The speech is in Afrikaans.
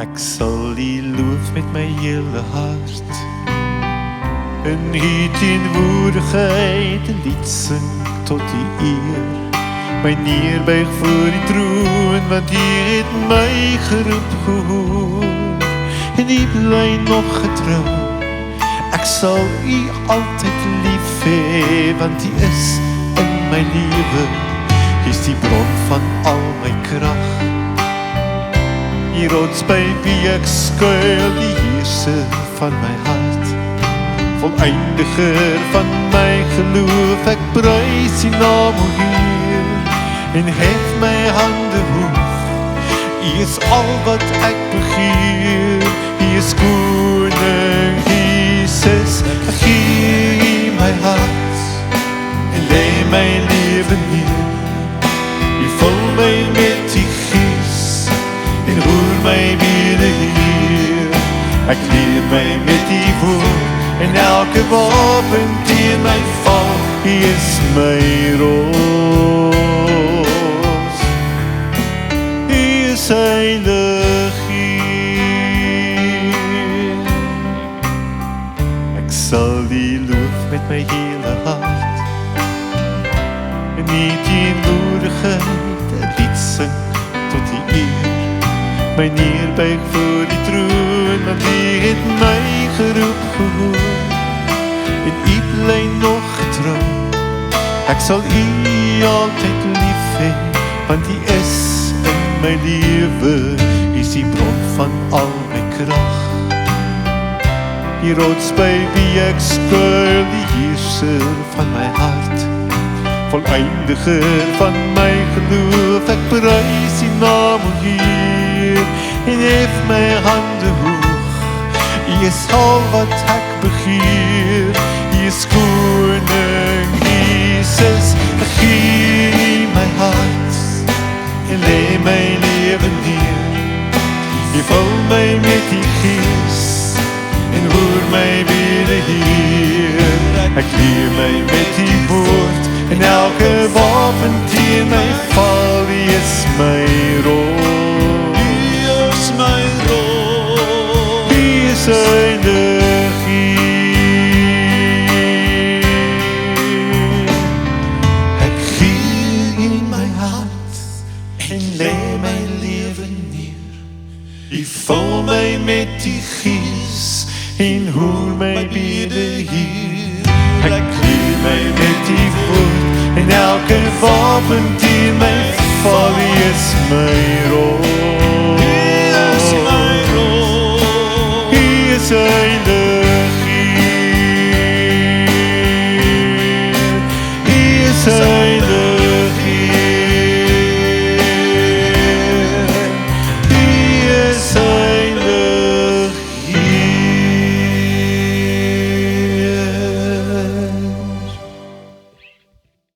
Ek sal die loof met my hele hart, in die teenwoordigheid 'n lied sing tot die eer. My neerbuig voor die troon, want U het my geroep gehoor, en U bly nog getrou. Ek sal U altyd lief hê, want U is in my lewe. U is die bron van al my krag, die rots by wie ek skuil, die heerser van my hart, voleindiger van my geloof. Ek prys U naam, o Heer, en hef my hande hoog. U is al wat ek begeer, U is koning Jesus. Ek gee my hart en lê my lewe neer. U vul my met die Gees en hoor my bede, Heer. Ek leer my met die woord en elke wapen teen my val. U is my rots, U is heilig Heer. Ek sal die loof met my hele hart, en die teenwoordigheid 'n lied sing tot die eer. My neerbuig voor die troon, want U het my geroep gehoor, en U bly nog getrou. Ek sal U altyd lief hê, want U is in my lewe. U is die bron van al my krag, die rots by wie ek skuil, die heerser van my hart, voleindiger van my geloof. Ek prys U naam, o Heer, en hef my hande hoog. U is al wat ek begeer, U is koning Jesus. Ek gee my hart en lê my lewe neer. U vul my met die Gees en hoor my bede, Heer. Ek leer my met die woord en elke wapen teen my val. U is my rots, U is my rots, U is heilig Heer. Ek gee U my hart en lê my lewe neer. U vul my met die Gees en hoor my bede, Heer. Ek leer my met die woord en elke wapen teen my val. U is my rots, U is my rots, U is heilig.